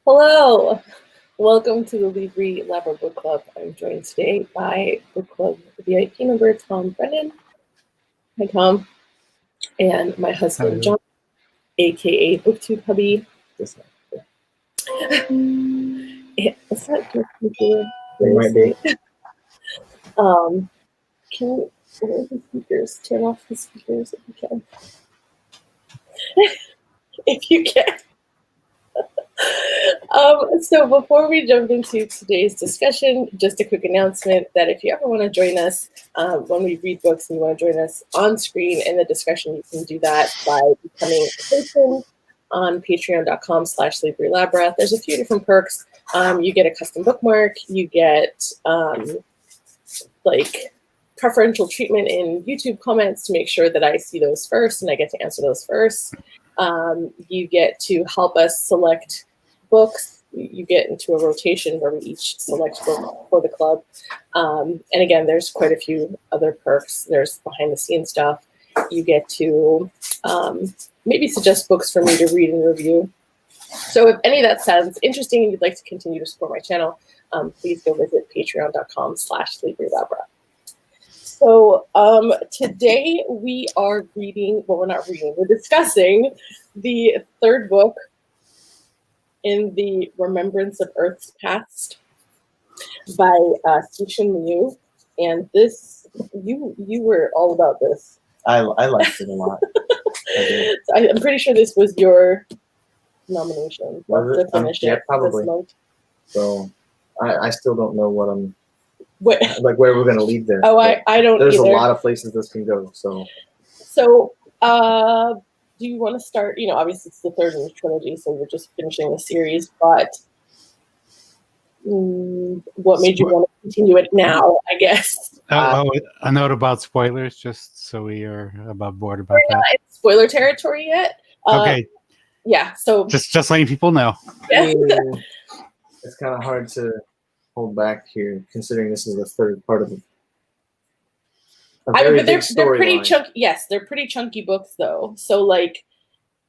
Hello, welcome to the Libri Labra Book Club. I'm joined today by Book Club VIP member Tom Brennan. Hi, Tom. And my husband, John, aka BookTube hubby. Is that your computer? It might be. Can where are the speakers? Turn off the speakers if you can. If you can. So before we jump into today's discussion, just a quick announcement that if you ever want to join us when we read books and you want to join us on screen in the discussion, you can do that by becoming a patron on patreon.com/Libri Labra. There's a few different perks. You get a custom bookmark, you get preferential treatment in YouTube comments to make sure that I see those first and I get to answer those first. You get to help us select books. You get into a rotation where we each select a book for the club. And again, there's quite a few other perks. There's behind the scenes stuff. You get to maybe suggest books for me to read and review. So if any of that sounds interesting and you'd like to continue to support my channel, please go visit patreon.com/Libri Labra. So today we are reading, well, we're not reading, we're discussing the third book in the Remembrance of Earth's Past by Cixin Liu. And this, you were all about this. I liked it a lot. So I'm pretty sure this was your nomination to finish it probably. this month. So I still don't know what I'm... What? Like where we're going to lead there. Oh, I don't There's either. a lot of places this can go. So do you want to start? You know, obviously it's the third in the trilogy, so we're just finishing the series. But what made you want to continue it now? I guess. A note about spoilers, just so we are above board about that. We're not in spoiler territory yet. Okay. Yeah. So just letting people know. Yeah. It's kind of hard to hold back here, considering this is the third part of it. But they're pretty chunky. Yes, they're pretty chunky books, though. So, like,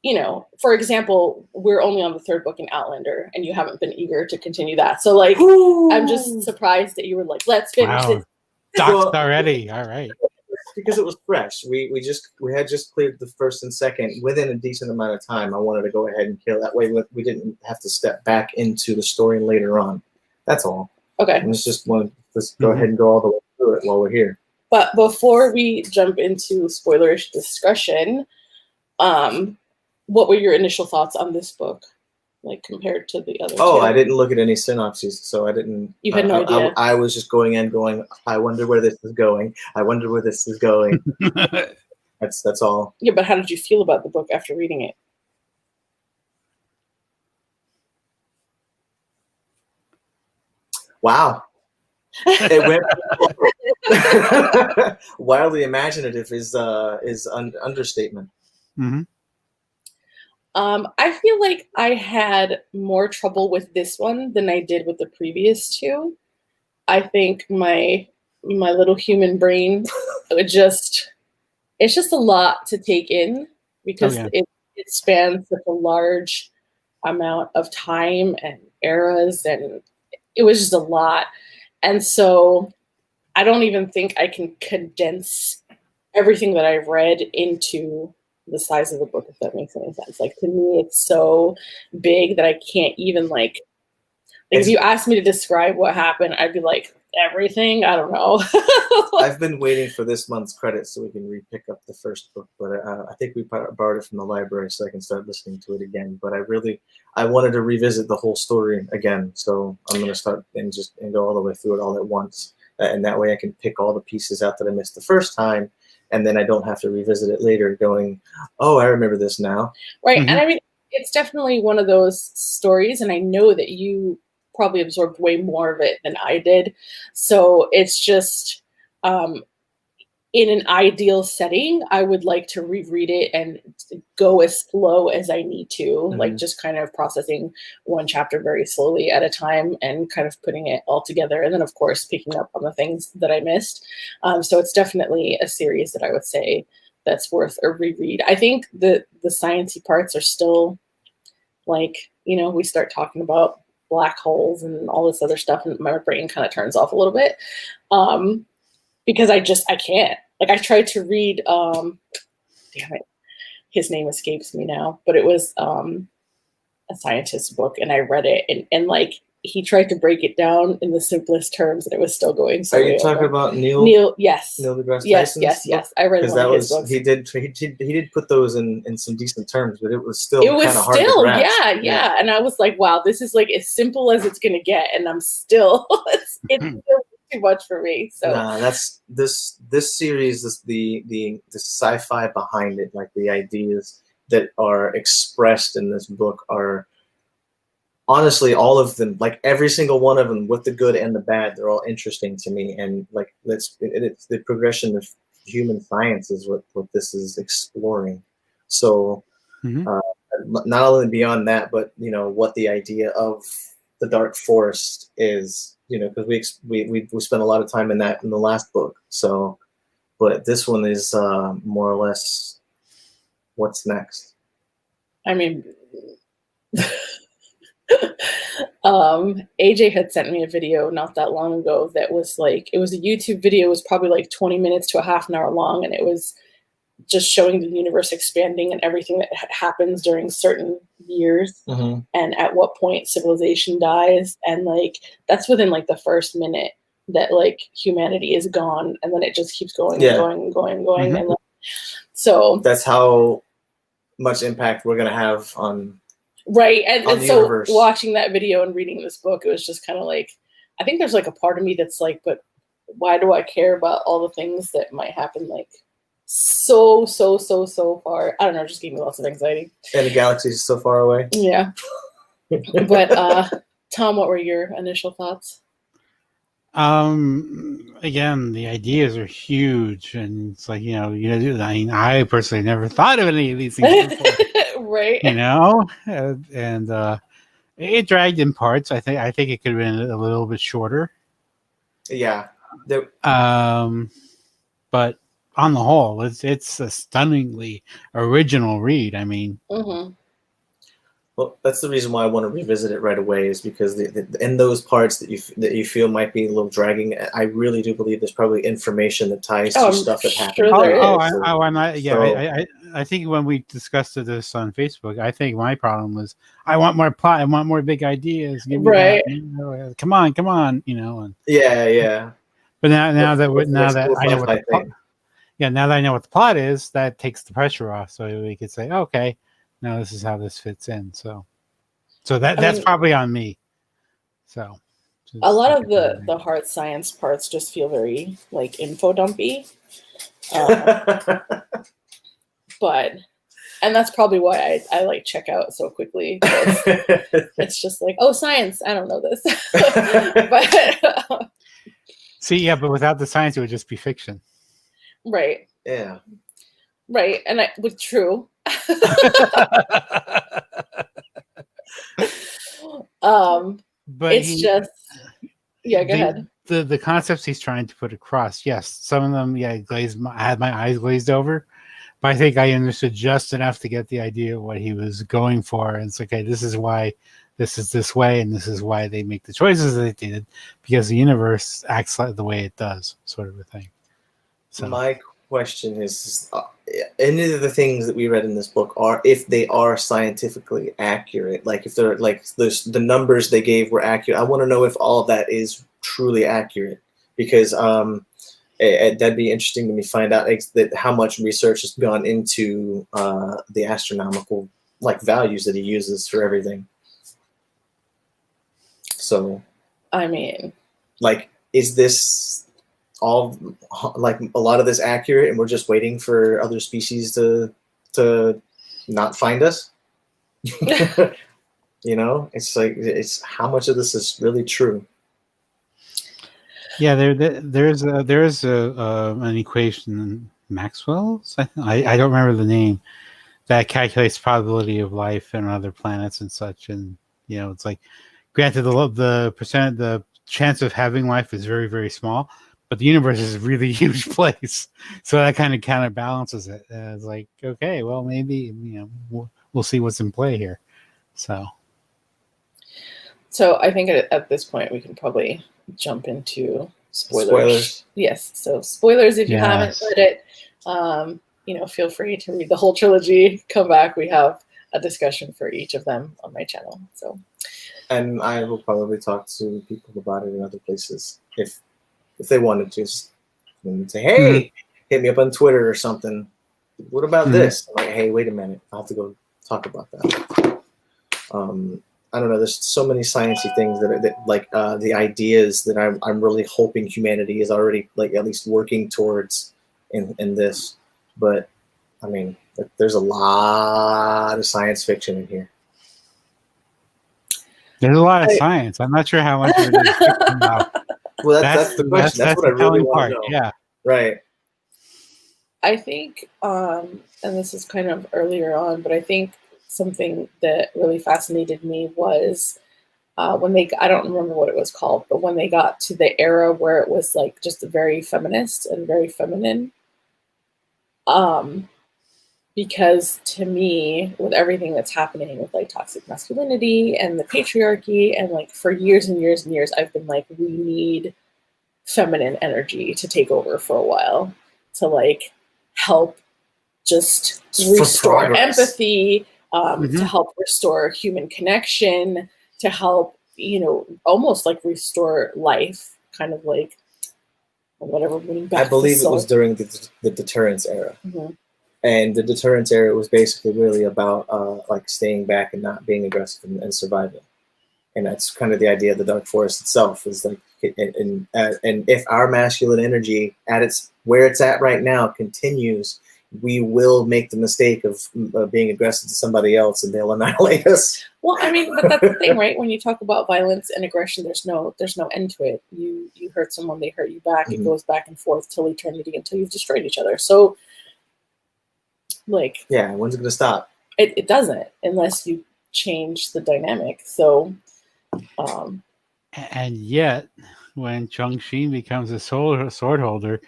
you know, for example, we're only on the third book in Outlander, and you haven't been eager to continue that. So, like, I'm just surprised that you were like, "Let's finish this." Docked already. All right. Because it was fresh. We had just cleared the first and second within a decent amount of time. I wanted to go ahead and kill that way. We didn't have to step back into the story later on. That's all. Okay. Let's go ahead and go all the way through it while we're here. But before we jump into spoilerish discussion, what were your initial thoughts on this book, like compared to the other two? I didn't look at any synopses, so I didn't. You had no idea. I was just going, I wonder where this is going. I wonder where this is going. That's all. Yeah, but how did you feel about the book after reading it? Wow. It went wildly imaginative is understatement. Mm-hmm. I feel like I had more trouble with this one than I did with the previous two. I think my little human brain it's just a lot to take in because it spans such a large amount of time and eras, and it was just a lot. And so I don't even think I can condense everything that I've read into the size of the book, if that makes any sense. Like, to me, it's so big that I can't even if you asked me to describe what happened, I'd be like, everything? I don't know. I've been waiting for this month's credits so we can re-pick up the first book, but I think we borrowed it from the library so I can start listening to it again. But I wanted to revisit the whole story again, so I'm going to start and go all the way through it all at once. And that way I can pick all the pieces out that I missed the first time, and then I don't have to revisit it later going, oh, I remember this now. Right, and I mean, it's definitely one of those stories, and I know that you probably absorbed way more of it than I did. So it's just, in an ideal setting, I would like to reread it and go as slow as I need to, like just kind of processing one chapter very slowly at a time and kind of putting it all together. And then, of course, picking up on the things that I missed. So it's definitely a series that I would say that's worth a reread. I think the sciencey parts are still like, we start talking about black holes and all this other stuff, and my brain kind of turns off a little bit, because I can't. Like, I tried to read, damn it, his name escapes me now, but it was a scientist's book, and I read it, and like, he tried to break it down in the simplest terms, and it was still going. So are you talking about Neil? Yes. Neil deGrasse Yes, Tyson's yes. I read one of his books. He did put those in some decent terms, but it was still kind of hard to grasp. Yeah. And I was like, wow, this is like as simple as it's gonna get, and I'm still it's still too much for me. So that's this series, the sci-fi behind it, like the ideas that are expressed in this book are honestly all of them, like every single one of them, with the good and the bad, they're all interesting to me. And like it's the progression of human science is what this is exploring. So not only beyond that, but what the idea of the dark forest is, because we spent a lot of time in that in the last book. So, but this one is more or less what's next. I mean, AJ had sent me a video not that long ago that was like, it was a YouTube video. It was probably like 20 minutes to a half an hour long, and it was just showing the universe expanding and everything that happens during certain years, and at what point civilization dies, and like that's within like the first minute that like humanity is gone, and then it just keeps going and going and going and going, and like, so that's how much impact we're gonna have on. Right. And so universe. Watching that video and reading this book, it was just kind of like, I think there's like a part of me that's like, but why do I care about all the things that might happen like so far? I don't know, just gave me lots of anxiety. And the galaxy is so far away. Yeah. But Tom, what were your initial thoughts? Again, the ideas are huge, and it's like, I personally never thought of any of these things before. Right. And it dragged in parts. I think it could have been a little bit shorter. Yeah. But on the whole, it's a stunningly original read. I mean, well, that's the reason why I want to revisit it right away, is because in those parts that you feel might be a little dragging, I really do believe there's probably information that ties to stuff that happened. I think when we discussed this on Facebook, I think my problem was I want more plot, I want more big ideas. Give me that, come on, and yeah. But now that I know what the plot, now that I know what the plot is, that takes the pressure off, so we could say, okay, now this is how this fits in. So that's probably on me. So a lot of the hard science parts just feel very like info dumpy. And that's probably why I like check out so quickly. It's just like, oh, science, I don't know this. But but without the science, it would just be fiction. Right. Yeah. Right. And true. But it's just go ahead. The concepts he's trying to put across, yes, some of them, I had my eyes glazed over, but I think I understood just enough to get the idea of what he was going for. And it's okay, this is why this is this way, and this is why they make the choices they did, because the universe acts like the way it does, sort of a thing. So my question is, any of the things that we read in this book are, if they are scientifically accurate, like if they're like the numbers they gave were accurate. I want to know if all of that is truly accurate, because that'd be interesting to me, find out that how much research has gone into the astronomical like values that he uses for everything. So, I mean, like, is this all, like, a lot of this accurate, and we're just waiting for other species to not find us? It's like, it's how much of this is really true. Yeah, there's an equation in Maxwell's. I don't remember the name, that calculates probability of life on other planets and such. And it's like, granted, the chance of having life is very, very small, but the universe is a really huge place, so that kind of counterbalances it. It's like, okay, well, maybe we'll see what's in play here. So I think at this point we can probably jump into spoilers. Yes. So spoilers if you haven't read it. Feel free to read the whole trilogy. Come back. We have a discussion for each of them on my channel. So. And I will probably talk to people about it in other places if they wanted to. Just say, hey, hit me up on Twitter or something. What about this? I'm like, hey, wait a minute. I'll have to go talk about that. I don't know. There's so many sciencey things that the ideas that I'm really hoping humanity is already at least working towards in this. But I mean, there's a lot of science fiction in here. There's a lot of science. I'm not sure how much of it is fiction now. Well, that's the question. That's what I really want to know. Yeah. Right. I think, and this is kind of earlier on, but I think something that really fascinated me was when I don't remember what it was called, but when they got to the era where it was just very feminist and very feminine. Because to me, with everything that's happening with toxic masculinity and the patriarchy, and for years and years and years, I've been we need feminine energy to take over for a while to help just restore empathy, to help restore human connection, to help, almost restore life, kind of whatever. I believe it was during the deterrence era. And the deterrence era was basically really about staying back and not being aggressive and surviving. And that's kind of the idea of the dark forest itself is and if our masculine energy where it's at right now continues, we will make the mistake of being aggressive to somebody else and they'll annihilate us. Well, I mean, but that's the thing, right? When you talk about violence and aggression, there's no end to it. You hurt someone, they hurt you back. It goes back and forth till eternity until you've destroyed each other. So yeah, when's it gonna stop? It doesn't unless you change the dynamic. So and yet when Chongqing becomes a sword holder,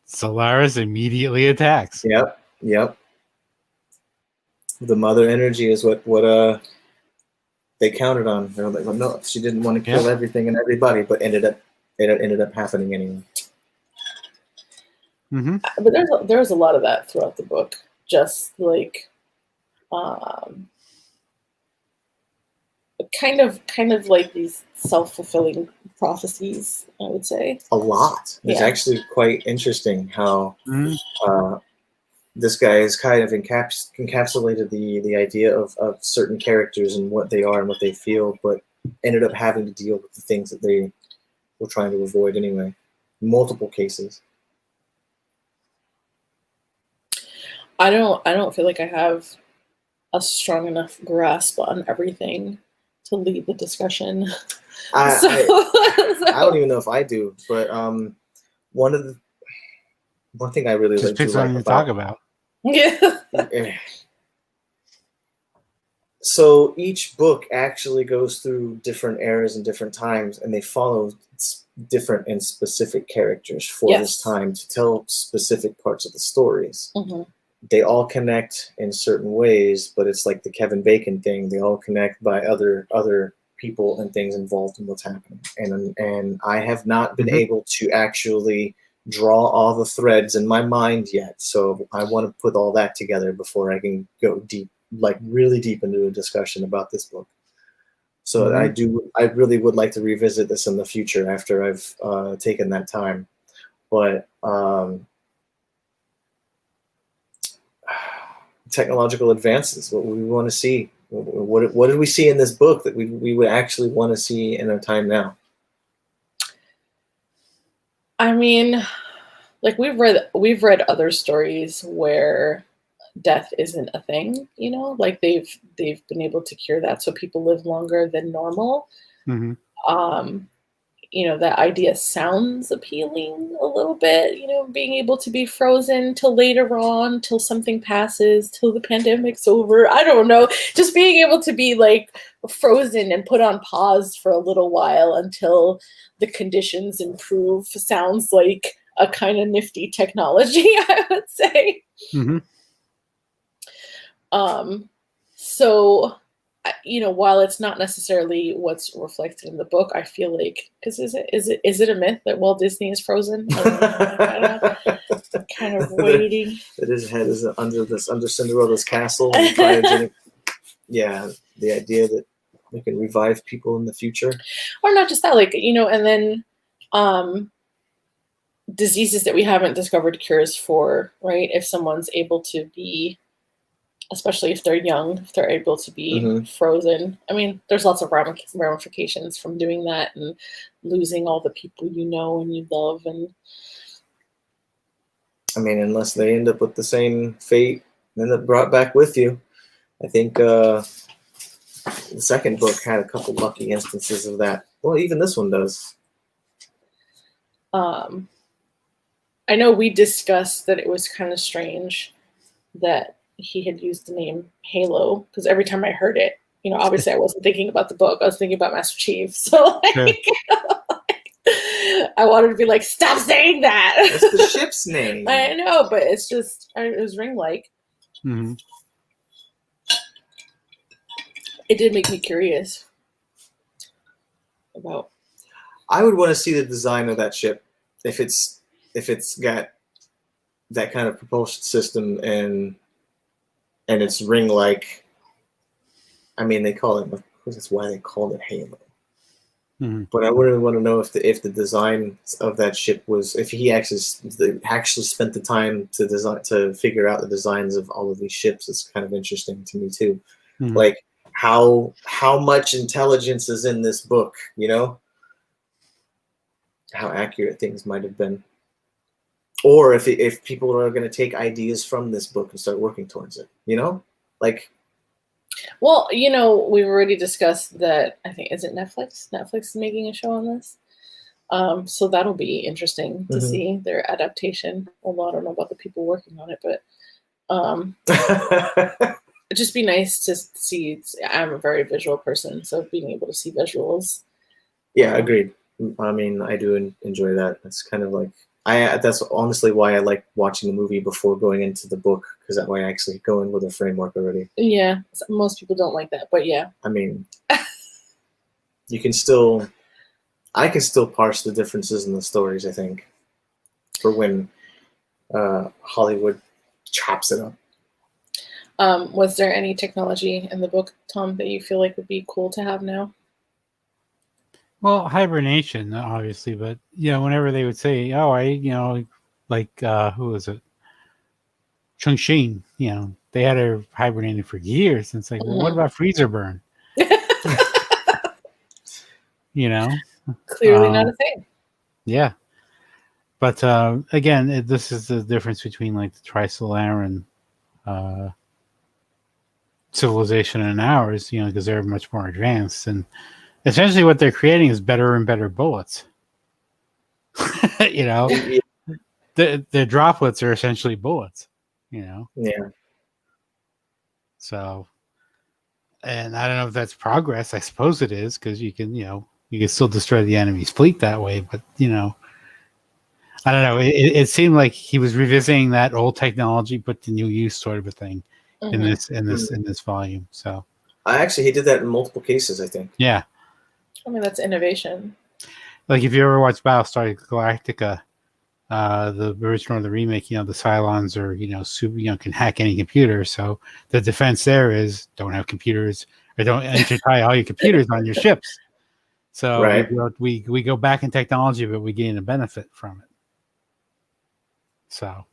Solaris immedely attacks. Yep. The mother energy is what they counted on. They're like, well, no, she didn't want to kill everything and everybody, but it ended up happening anyway. But there's a lot of that throughout the book. Just kind of like these self-fulfilling prophecies, I would say. A lot. It's actually quite interesting how this guy has kind of encapsulated the idea of certain characters and what they are and what they feel, but ended up having to deal with the things that they were trying to avoid anyway. Multiple cases. I don't feel like I have a strong enough grasp on everything to lead the discussion. I don't even know if I do, but one thing I really like to talk about. Yeah. So each book actually goes through different eras and different times, and they follow different and specific characters for this time to tell specific parts of the stories. They all connect in certain ways, but it's like the Kevin Bacon thing. They all connect by other people and things involved in what's happening. And I have not been able to actually draw all the threads in my mind yet. So I want to put all that together before I can go deep, really deep into a discussion about this book. So I really would like to revisit this in the future after I've taken that time. But technological advances, what we want to see. What did we see in this book that we would actually want to see in our time now? I mean, we've read other stories where death isn't a thing, they've been able to cure that so people live longer than normal. That idea sounds appealing a little bit, being able to be frozen till later on, till something passes, till the pandemic's over. I don't know. Just being able to be frozen and put on pause for a little while until the conditions improve sounds like a kind of nifty technology, I would say. So while it's not necessarily what's reflected in the book, I feel like, because is it a myth that Walt Disney is frozen? Kind of waiting. That his head is under Cinderella's castle. And cryogenic. Yeah, the idea that we can revive people in the future, or not just that, like, and then diseases that we haven't discovered cures for, right? If someone's able to be, especially if they're young, if they're able to be frozen. I mean, there's lots of ramifications from doing that and losing all the people you know and you love. And I mean, unless they end up with the same fate and then brought back with you. I think the second book had a couple lucky instances of that. Well, even this one does. I know we discussed that it was kind of strange that he had used the name Halo, because every time I heard it, obviously I wasn't thinking about the book. I was thinking about Master Chief. So I wanted to be like, stop saying that. That's the ship's name. I know, but it's just, it was ring-like. Mm-hmm. It did make me curious about. I would want to see the design of that ship if it's got that kind of propulsion system and it's ring-like. I mean, they call it. That's why they called it Halo. Mm-hmm. But I would want to know if the design of that ship was, if he actually spent the time to figure out the designs of all of these ships. It's kind of interesting to me too. Mm-hmm. Like how much intelligence is in this book, how accurate things might have been, or if people are going to take ideas from this book and start working towards it, like. Well, we've already discussed that. I think, is it Netflix? Netflix is making a show on this. So that'll be interesting to see their adaptation. Although I don't know about the people working on it, but it'd just be nice to see. I'm a very visual person, so being able to see visuals. Yeah, agreed. I mean, I do enjoy that. It's kind of like that's honestly why I like watching the movie before going into the book, because that way I actually go in with a framework already. Yeah, most people don't like that, but yeah. I mean, I can still parse the differences in the stories, I think, for when Hollywood chops it up. Was there any technology in the book, Tom, that you feel like would be cool to have now? Well, hibernation, obviously, but whenever they would say, "Oh, who was it? Chongqing," they had her hibernating for years. And it's like, well, what about freezer burn? Clearly not a thing. Yeah, but again, this is the difference between like the Trisolaran civilization and ours, because they're much more advanced, and essentially what they're creating is better and better bullets. The droplets are essentially bullets. Yeah. So, and I don't know if that's progress. I suppose it is, because you can still destroy the enemy's fleet that way. But I don't know. It seemed like he was revisiting that old technology, but to new use, sort of a thing, in this volume. So, he did that in multiple cases, I think. Yeah. I mean, that's innovation. Like if you ever watch Battlestar Galactica, the original or the remake, the Cylons are, super, can hack any computer. So the defense there is don't have computers, or don't intertie all your computers on your ships. So we go back in technology, but we gain a benefit from it. So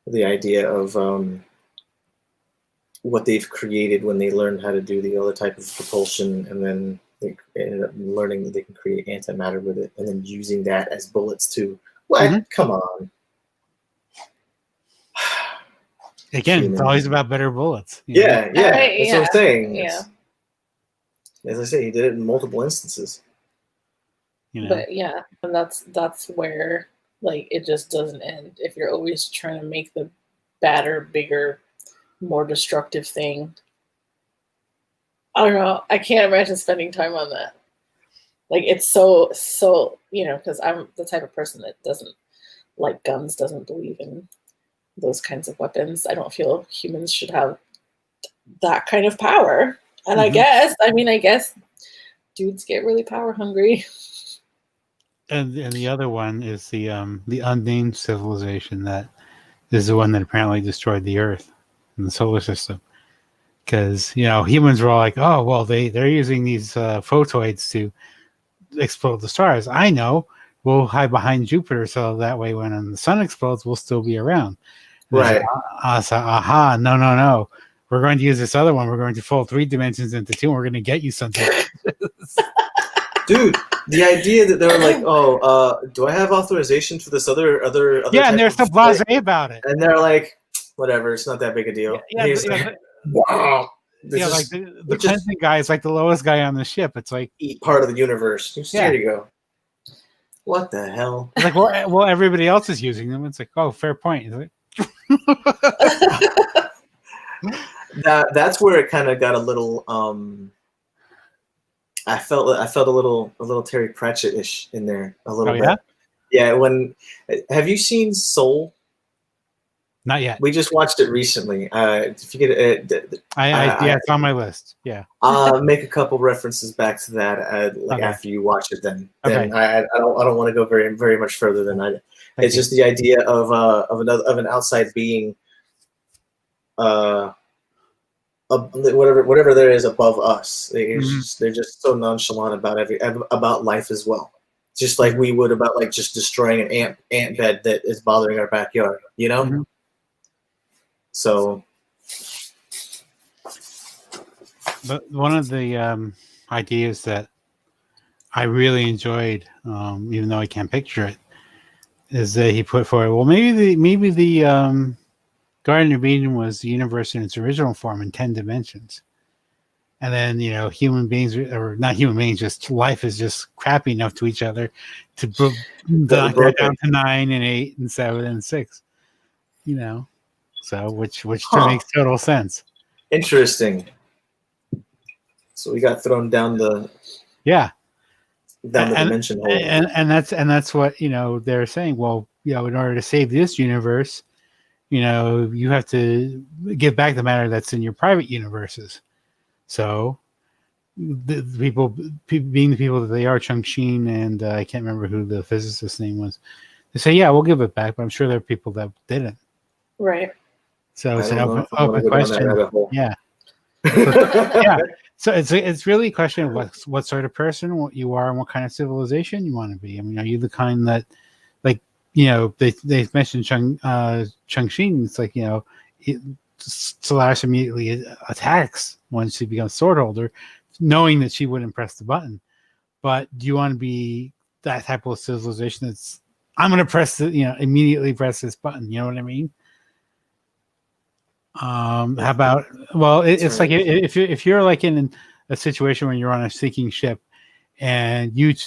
the idea of what they've created when they learned how to do the other type of propulsion, and then they ended up learning that they can create antimatter with it, and then using that as bullets too. What? Come on. Again, it's always about better bullets. Yeah. That's what I'm saying. Yeah. As I say, he did it in multiple instances. But yeah, and that's where like it just doesn't end. If you're always trying to make the badder, bigger, more destructive thing. I don't know. I can't imagine spending time on that. Like it's so because I'm the type of person that doesn't like guns, doesn't believe in those kinds of weapons. I don't feel humans should have that kind of power. And I guess dudes get really power hungry. And the other one is the unnamed civilization that is the one that apparently destroyed the Earth and the solar system. Because humans were all like, oh well, they're using these photoids to explode the stars. I know. We'll hide behind Jupiter so that way when the sun explodes, we'll still be around. Right. No. We're going to use this other one. We're going to fold 3 dimensions into 2, and we're going to get you something. Dude, the idea that they were like, oh, do I have authorization for this other Yeah, and they're so blasé about it. And they're like, whatever, it's not that big a deal. Wow. Like the cleansing guy is like the lowest guy on the ship. It's like eat part of the universe. There you go. What the hell? It's like, well, everybody else is using them. It's like, oh, fair point. Like, that's where it kind of got a little. I felt a little Terry Pratchett-ish in there a little bit. Yeah. Have you seen Soul? Not yet. We just watched it recently. If you get it, it's on my list. Yeah. I'll make a couple references back to that after you watch it. Then I don't want to go very very much further than I. It's just the idea of an outside being, whatever there is above us. They're just so nonchalant about life as well. Just like we would about like just destroying an ant bed that is bothering our backyard. Mm-hmm. So, but one of the ideas that I really enjoyed, even though I can't picture it, is that he put forward. Well, maybe the Garden of Eden was the universe in its original form in 10 dimensions, and then human beings, or not human beings, just life is just crappy enough to each other to knock that down to 9 and 8 and 7 and 6. So which makes total sense. Interesting. So we got thrown down the dimension hole. And that's what they're saying. Well, in order to save this universe, you have to give back the matter that's in your private universes. So the people being the people that they are, Cixin and I can't remember who the physicist's name was. They say, yeah, we'll give it back, but I'm sure there are people that didn't. Right. So it's an open question. Yeah. So it's really a question of what sort of person you are and what kind of civilization you want to be. I mean, are you the kind that, like, they mentioned Cixin? It's like, Solaris immediately attacks when she becomes sword holder, knowing that she wouldn't press the button. But do you want to be that type of civilization that's, I'm going to press immediately press this button? You know what I mean? How about, well, it's like if you're like in a situation where you're on a sinking ship and we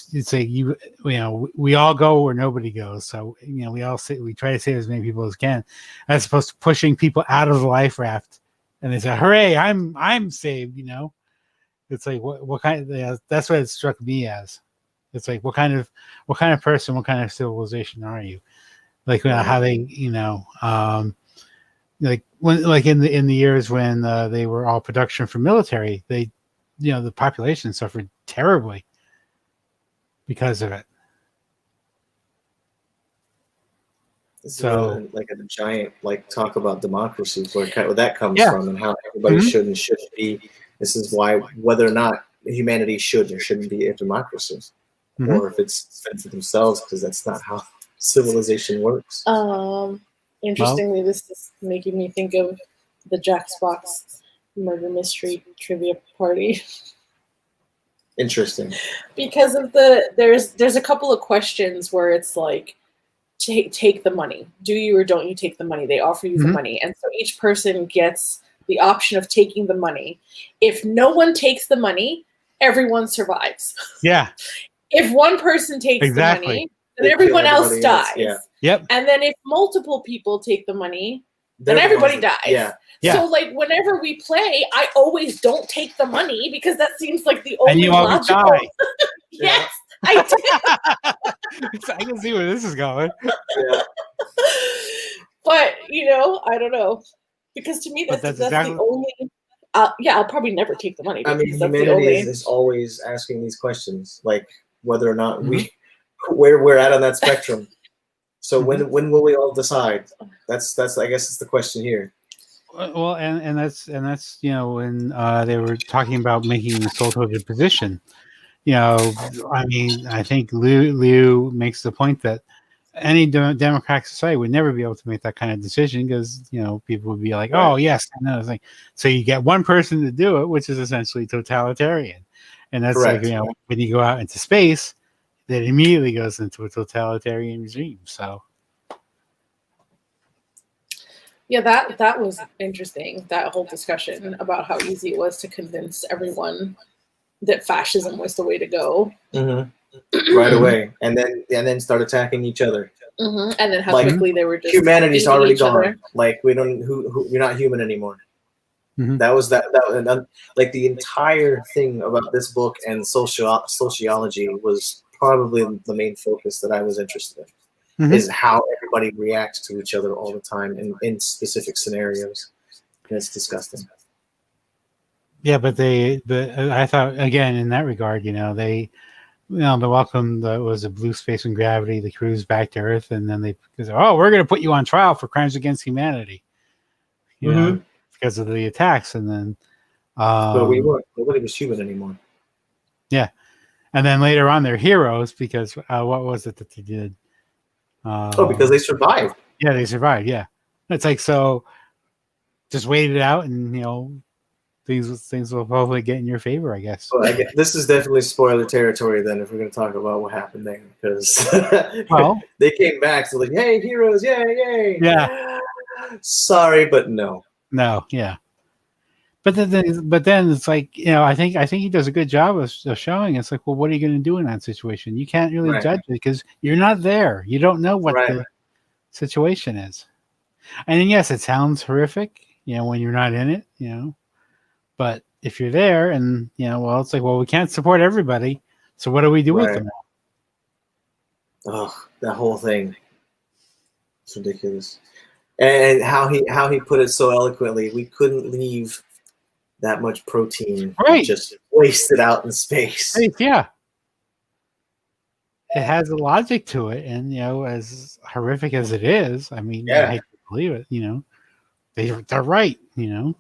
all go where nobody goes. So, we try to save as many people as can, as opposed to pushing people out of the life raft and they say, hooray, I'm saved, It's like, what kind of, that's what it struck me as. It's like, what kind of person, what kind of civilization are you? Like, how they, like when, like in the years when they were all production for military, they, the population suffered terribly because of it. So, like a giant talk about democracy, where that comes from, and how everybody should and shouldn't be. This is why whether or not humanity should or shouldn't be a democracy, or if it's fed for themselves, because that's not how civilization works. Interestingly, this is making me think of the Jackbox murder mystery trivia party. Interesting. Because of there's a couple of questions where it's like, take the money. Do you or don't you take the money? They offer you the money. And so each person gets the option of taking the money. If no one takes the money, everyone survives. Yeah. If one person takes the money, then everyone else dies. Yeah. Yep. And then if multiple people take the money, then everybody dies. Yeah. So like whenever we play, I always don't take the money because that seems like the only and you logical. Always die. Yes, I do. I can see where this is going. Yeah. But I don't know, because to me that's exactly the only I'll probably never take the money. I mean, because that's the humanity only... is always asking these questions, like whether or not Mhm. we, where we're at on that spectrum. So Mhm. when will we all decide? That's I guess it's the question here. Well, and that's you know, when they were talking about making the sole total position, you know, I mean, I think Liu makes the point that any democratic society would never be able to make that kind of decision because, you know, people would be like, Right. oh yes, another thing. So you get one person to do it, which is essentially totalitarian, and that's Correct. like, you know, when you go out into space, that immediately goes into a totalitarian regime. So Yeah, that was interesting, that whole discussion about how easy it was to convince everyone that fascism was the way to go. Right away, and then start attacking each other. And then how Like, quickly they were just humanity's eating already each gone. other. Like, we don't we're not human anymore. Mhm. That was like the entire thing about this book and sociology was probably the main focus that I was interested in. Mhm. Is how everybody reacts to each other all the time in specific scenarios. And it's disgusting. Yeah, but I thought again in that regard, you know, they the welcome was a blue space and gravity, the cruise back to Earth, and then they said, oh, we're going to put you on trial for crimes against humanity, you know, because of the attacks, and then But we weren't. Nobody was human anymore. yeah, and then later on they're heroes because what was it that they did? Because they survived. Yeah, they survived. Yeah, it's like, so just wait it out, and you know, things will probably get in your favor, I guess. Well, this is definitely spoiler territory then if we're going to talk about what happened there, because Well, they came back, so like, hey, heroes, yay, yay. Yeah. Sorry, but no. No, yeah. But then it's like, you know, I think he does a good job of showing. It's like, well, what are you going to do in that situation? You can't really Right. judge it because you're not there. You don't know what Right. the situation is. And then, yes, it sounds horrific, you know, when you're not in it, you know. But if you're there, and you know, well, it's like, well, we can't support everybody, so what do we do with them? Oh, that whole thing. It's ridiculous. And how he put it so eloquently, we couldn't leave that much protein just wasted out in space. Right, yeah. It has a logic to it, and you know, as horrific as it is, I mean, I hate to believe it, you know, they're right, you know.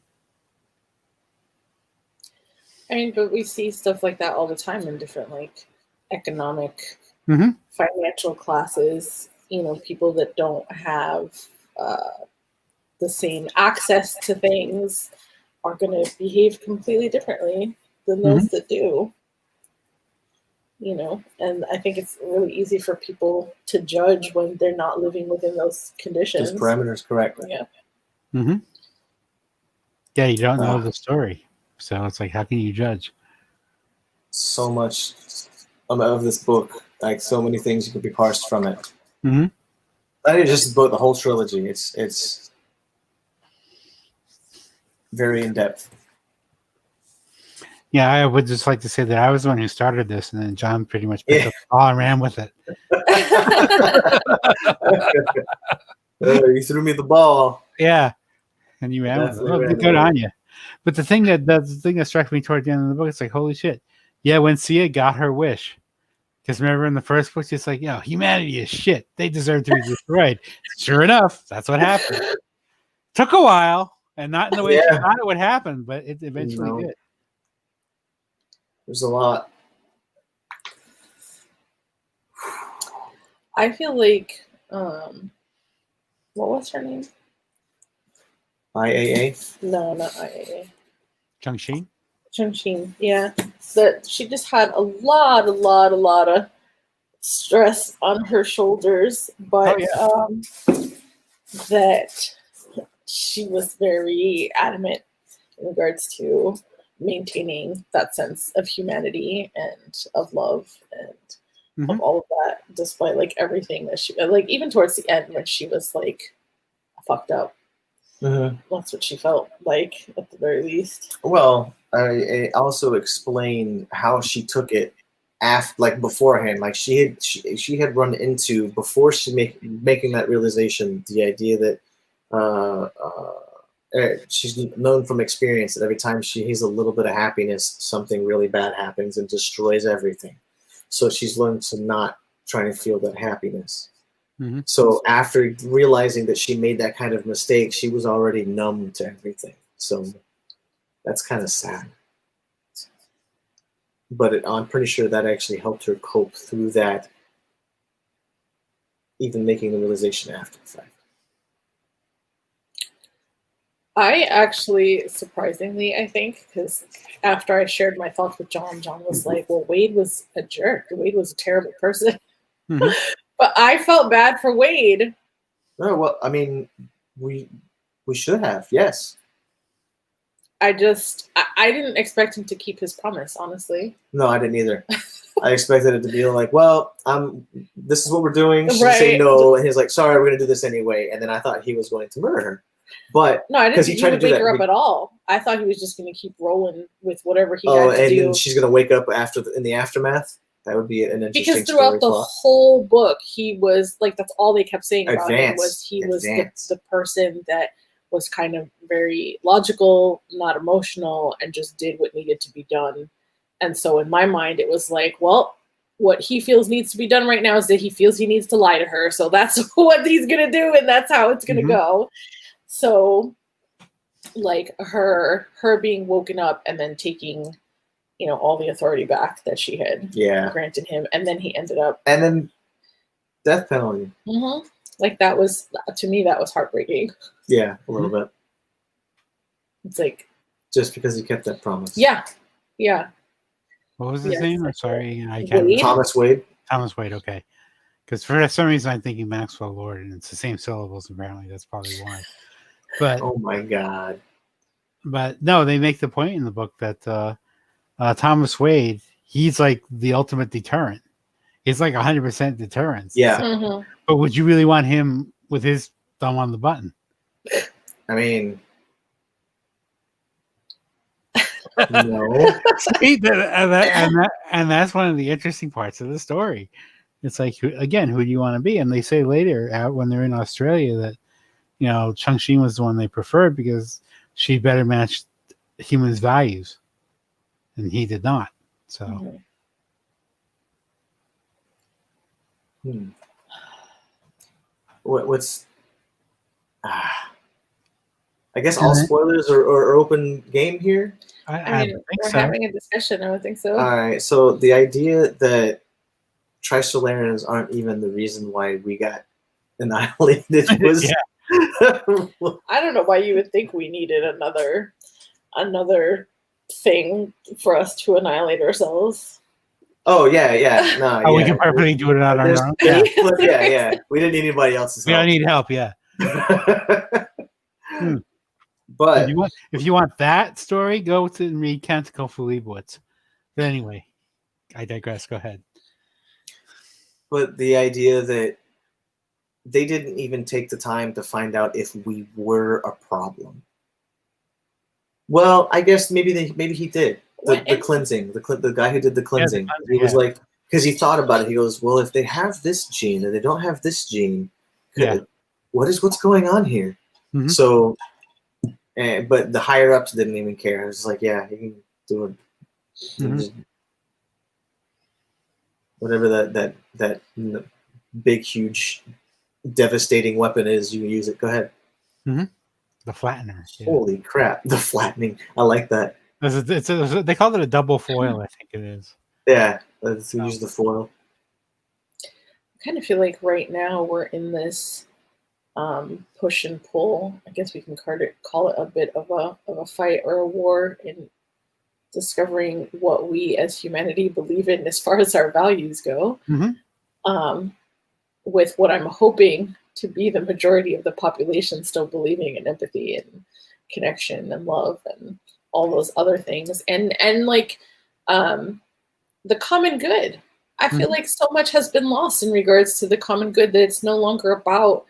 I mean, but we see stuff like that all the time in different, like, economic, financial classes. You know, people that don't have the same access to things are going to behave completely differently than those that do. You know, and I think it's really easy for people to judge when they're not living within those conditions. Those parameters, correct. Yeah. Yeah, you don't know the story. So it's like, how can you judge? So much of this book, like so many things you could be parsed from it. Not even just the book, the whole trilogy. It's very in depth. Yeah, I would just like to say that I was the one who started this, and then John pretty much picked up the ball and ran with it. You threw me the ball. Yeah, and you ran with it. Well, good on you. But the thing that struck me toward the end of the book, it's like, holy shit. Yeah, when Sia got her wish. Because remember in the first book, it's like, yo, humanity is shit. They deserve to be destroyed. Sure enough, that's what happened. Took a while, and not in the way she thought it would happen, but it eventually did. There's a lot. I feel like, what was her name? IAA? No, not IAA. Cixin? Yeah. That she just had a lot of stress on her shoulders, but that she was very adamant in regards to maintaining that sense of humanity and of love and of all of that, despite like everything that she, like, even towards the end when she was like fucked up. That's what she felt like, at the very least. Well, I also explained how she took it after, like beforehand. Like she had run into, before she making that realization, the idea that she's known from experience that every time she has a little bit of happiness, something really bad happens and destroys everything. So she's learned to not try to feel that happiness. Mm-hmm. So after realizing that she made that kind of mistake, she was already numb to everything. So that's kind of sad. But I'm pretty sure that actually helped her cope through that, even making the realization after the fact. I actually, surprisingly, I think, because after I shared my thoughts with John, John was like, well, Wade was a jerk. Wade was a terrible person. Mm-hmm. But I felt bad for Wade. No, well, I mean, we should have, yes. I didn't expect him to keep his promise, honestly. No, I didn't either. I expected it to be like, well, this is what we're doing. She's Right. saying no, and he's like, sorry, we're going to do this anyway. And then I thought he was going to murder her. But no, I didn't think he would wake her up that. at all. I thought he was just going to keep rolling with whatever he had to and do. then she's going to wake up in the aftermath. That would be an interesting because throughout the whole book, he was like, that's all they kept saying about him was he was the person that was kind of very logical, not emotional, and just did what needed to be done. And so in my mind, it was like, well, what he feels needs to be done right now is that he feels he needs to lie to her. So that's what he's going to do, and that's how it's going to go. So like her being woken up and then taking, all the authority back that she had granted him. And then he ended up. And then death penalty. Mm-hmm. Like that was, to me, that was heartbreaking. Yeah, a little bit. It's like. Just because he kept that promise. Yeah. Yeah. What was his name? I'm sorry. I can't. Wade? Thomas Wade. Thomas Wade, okay. Because for some reason I'm thinking Maxwell Lord, and it's the same syllables, apparently. That's probably why. But oh my God. But no, they make the point in the book that Thomas Wade, he's like the ultimate deterrent. He's like 100% deterrence. Yeah. So, but would you really want him with his thumb on the button? I mean, no. See, and that's one of the interesting parts of the story. It's like, again, who do you want to be? And they say later, when they're in Australia, that Changxin was the one they preferred because she better matched humans' values, and he did not. So, what's? I guess all spoilers are open game here. I mean, we're having a discussion. I would think so. All right. So the idea that Trisolarans aren't even the reason why we got annihilated was. I don't know why you would think we needed another thing for us to annihilate ourselves. Oh yeah. No, we can perfectly do it on our own. Yeah. We didn't need anybody else's help. We don't need help. Yeah. But if you want that story, go to and read Canticle for Leibowitz. But anyway, I digress. Go ahead. But the idea that they didn't even take the time to find out if we were a problem. Well, I guess maybe he did the cleansing. The guy who did the cleansing. He was like, because he thought about it. He goes, well, if they have this gene and they don't have this gene, what's going on here? Mm-hmm. So, but the higher ups didn't even care. I was like, yeah, you can do it. Mm-hmm. Whatever that big, huge, devastating weapon is, you use it. Go ahead. Mm-hmm. The flattener. Yeah. Holy crap! The flattening. I like that. They call it a double foil. I think it is. Yeah, let's use the foil. I kind of feel like right now we're in this push and pull. I guess we can call it a bit of a fight or a war in discovering what we as humanity believe in as far as our values go. Mm-hmm. With what I'm hoping to be the majority of the population still believing in empathy and connection and love and all those other things. And like the common good. I feel like so much has been lost in regards to the common good that it's no longer about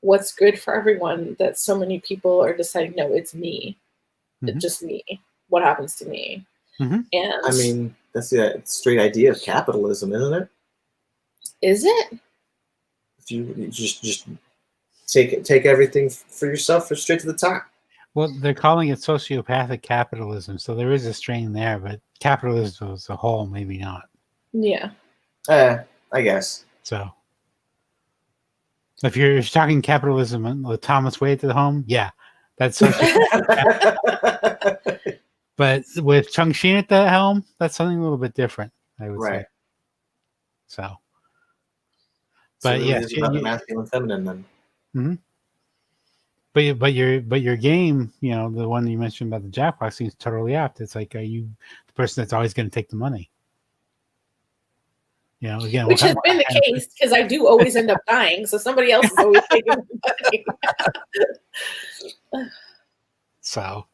what's good for everyone, that so many people are deciding, no, it's me. It's just me. What happens to me? Mm-hmm. And I mean, that's the straight idea of capitalism, isn't it? Is it? If you just take everything for yourself straight to the top. Well, they're calling it sociopathic capitalism, so there is a strain there, but capitalism as a whole, maybe not. Yeah. I guess. So, if you're talking capitalism with Thomas Wade at home, yeah, that's sociopathic. But with Chongqing at the helm, that's something a little bit different, I would say. Right. So, So but it really yes, is about the masculine feminine then. Mm-hmm. But your game, you know, the one you mentioned about the jackpot seems totally apt. It's like, are you the person that's always going to take the money? You know, again, Which has been the case because I do always end up dying, so somebody else is always taking the money. So,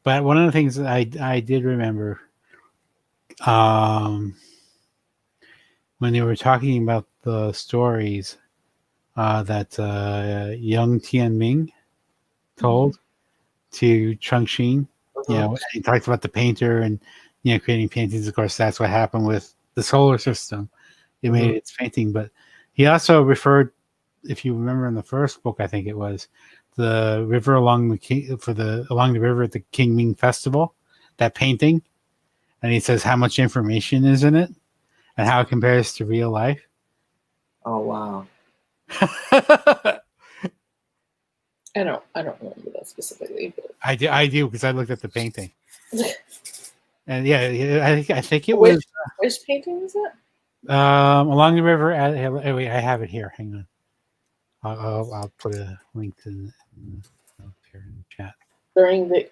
but one of the things that I did remember, when they were talking about the stories that young Tianming told to Chongqing, you know, he talked about the painter and, you know, creating paintings. Of course, that's what happened with the solar system. It made its painting, but he also referred, if you remember in the first book, I think it was the river along the river at the King Ming Festival, that painting, and he says how much information is in it and how it compares to real life. Oh wow. I don't remember that specifically. But. I do because I looked at the painting. And yeah, I think it which, was which painting is it? Along the river. Wait, I have it here. Hang on. I'll put a link to here in the chat. During the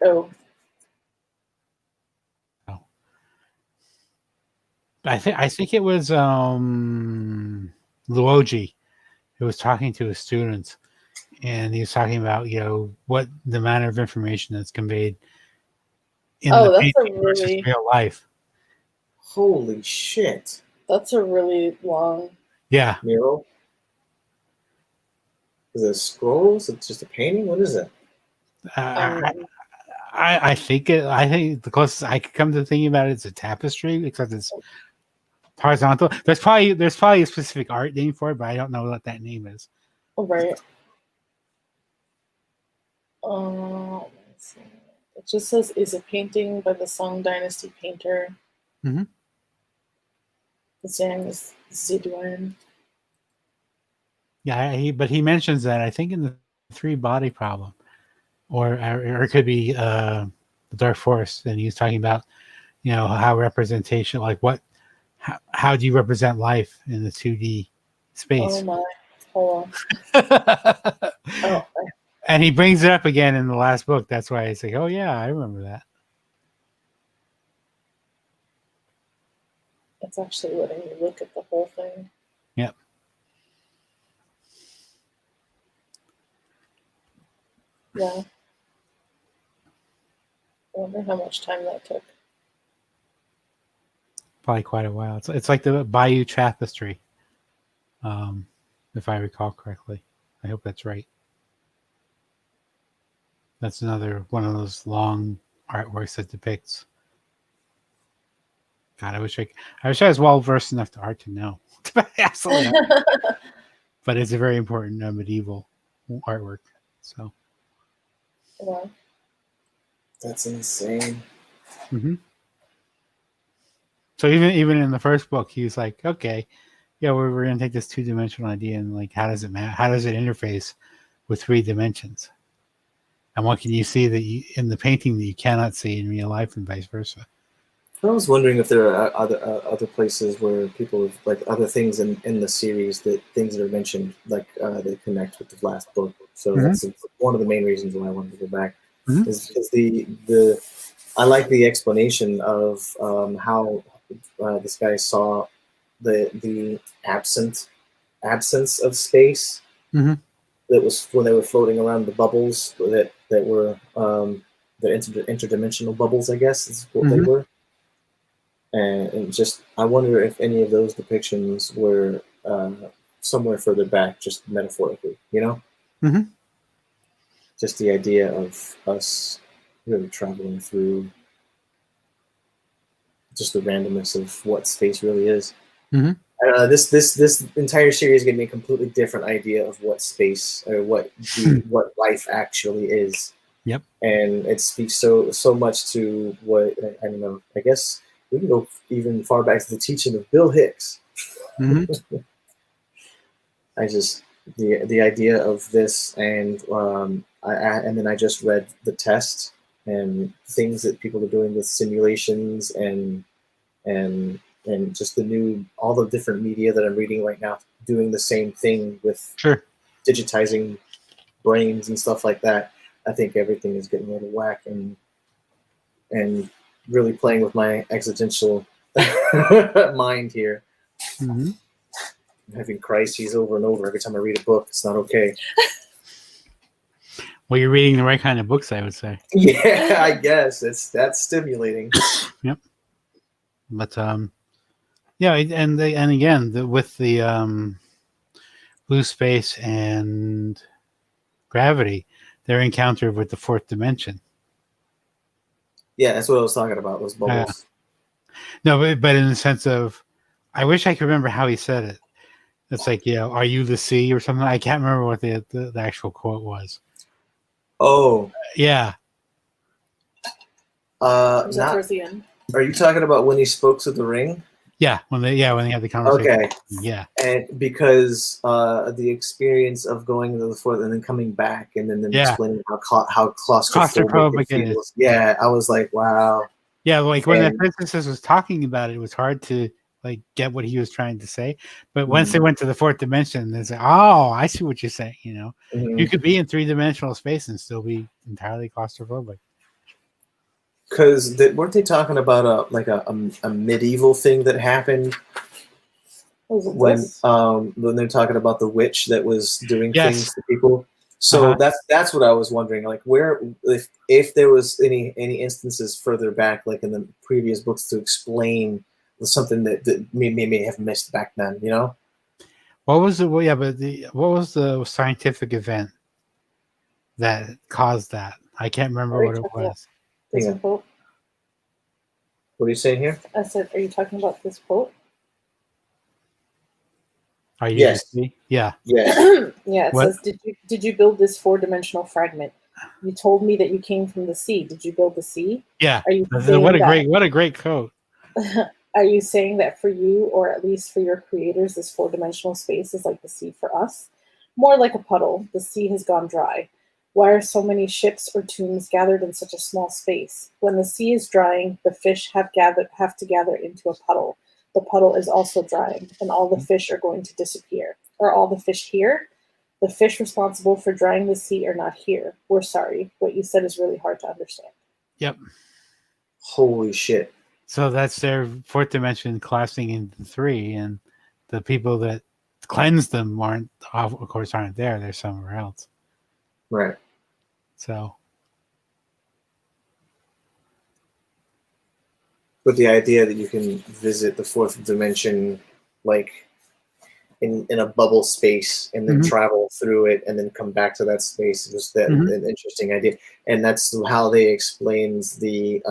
I think it was Luoji who was talking to his students, and he was talking about, you know, what the amount of information that's conveyed in the that's a painting versus really real life. Holy shit. That's a really long mural. Is it scrolls? It's just a painting? What is it? I think the closest I could come to thinking about it is a tapestry, except it's horizontal. There's probably a specific art name for it, but I don't know what that name is. Oh, right. Let's see. It just says is a painting by the Song Dynasty painter. Mm-hmm. His name is Zidwan. Yeah, but he mentions that, I think, in the three body problem, or it could be the Dark Forest, and he's talking about, you know, how representation, like how do you represent life in the 2D space? Oh my, hold on. And he brings it up again in the last book. That's why it's like, oh yeah, I remember that. It's actually letting me look at the whole thing. Yep. Yeah. I wonder how much time that took. Probably quite a while. It's like the Bayou Tapestry, if I recall correctly. I hope that's right. That's another one of those long artworks that depicts. God, I wish I was well versed enough to art to know. Absolutely. But it's a very important medieval artwork. So. Yeah. That's insane. Mm-hmm. So even in the first book, he's like, okay, yeah, we're going to take this 2-dimensional idea and, like, how does it interface with 3 dimensions? And what can you see that in the painting that you cannot see in real life, and vice versa? I was wondering if there are other places where people have, like, other things in the series, things that are mentioned, like they connect with the last book. So that's one of the main reasons why I wanted to go back. Is because I like the explanation of how this guy saw the absence of space that was when they were floating around the bubbles that were the interdimensional bubbles, I guess is what they were. And just, I wonder if any of those depictions were somewhere further back, just metaphorically, you know? Just the idea of us really traveling through just the randomness of what space really is. This entire series gave me a completely different idea of what space or what life actually is. Yep. And it speaks so much to what I don't know. I guess we can go even far back to the teaching of Bill Hicks. Mm-hmm. I just the idea of this, and and then I just read the test and things that people are doing with simulations and just all the different media that I'm reading right now, doing the same thing with Sure. digitizing brains and stuff like that. I think everything is getting out of whack and really playing with my existential mind here. Mm-hmm. I'm having crises over and over every time I read a book. It's not okay. Well, you're reading the right kind of books, I would say. Yeah, I guess that's stimulating. Yep. But yeah, and again with the blue space and gravity, they're encountered with the fourth dimension. Yeah, that's what I was talking about. Those bubbles. No, but in the sense of, I wish I could remember how he said it. It's like, are you the sea or something? I can't remember what the actual quote was. Oh. Yeah. Was that towards the end? Are you talking about when he spoke to the ring? Yeah, when they had the conversation. Okay. Yeah. And because the experience of going to the fourth and then coming back and then explaining how claustrophobic it feels. Yeah, I was like, wow. Yeah, like when the physicist was talking about it, it was hard to like get what he was trying to say. But once they went to the fourth dimension, it's like, oh, I see what you're saying. You could be in 3-dimensional space and still be entirely claustrophobic. Because weren't they talking about a medieval thing that happened when they're talking about the witch that was doing things to people? So that's what I was wondering, like where if there was any instances further back, like in the previous books, to explain something that may have missed back then, What was the what was the scientific event that caused that? I can't remember what it was. This quote. What are you saying here? I said, are you talking about this quote? Are you? Yes. Yeah. Yeah. Yeah. It says, did you build this 4-dimensional fragment? You told me that you came from the sea. Did you build the sea? Yeah. Are you what a great quote. Are you saying that for you, or at least for your creators, this 4-dimensional space is like the sea for us? More like a puddle. The sea has gone dry. Why are so many ships or tombs gathered in such a small space? When the sea is drying, the fish have to gather into a puddle. The puddle is also drying, and all the fish are going to disappear. Are all the fish here? The fish responsible for drying the sea are not here. We're sorry. What you said is really hard to understand. Yep. Holy shit. So that's their fourth dimension collapsing into 3, and the people that cleansed them aren't there. They're somewhere else. Right. So. But the idea that you can visit the fourth dimension, like in a bubble space, and then travel through it, and then come back to that space, was an interesting idea. And that's how they explains the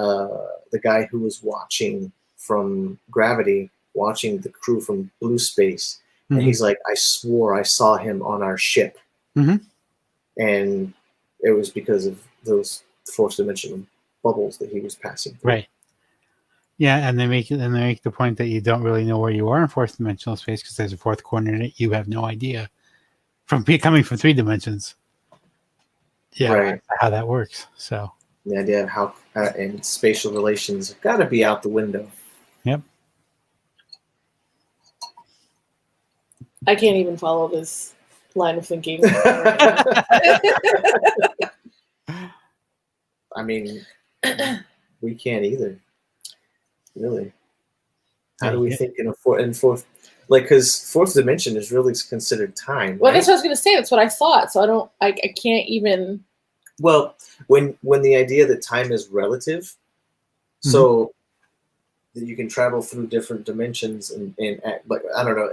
guy who was watching from Gravity, watching the crew from Blue Space, and he's like, I swore I saw him on our ship, and it was because of those fourth dimensional bubbles that he was passing through. Right. Yeah, and they make the point that you don't really know where you are in fourth dimensional space because there's a fourth coordinate. You have no idea coming from 3 dimensions. Yeah, right. How that works. So the idea of how and spatial relations have got to be out the window. Yep. I can't even follow this line of thinking. I mean, we can't either. Really, how do we think in fourth? Like, because fourth dimension is really considered time. Well, right? that's what I was going to say. That's what I thought. So I can't even. Well, when the idea that time is relative, so that you can travel through different dimensions and like I don't know,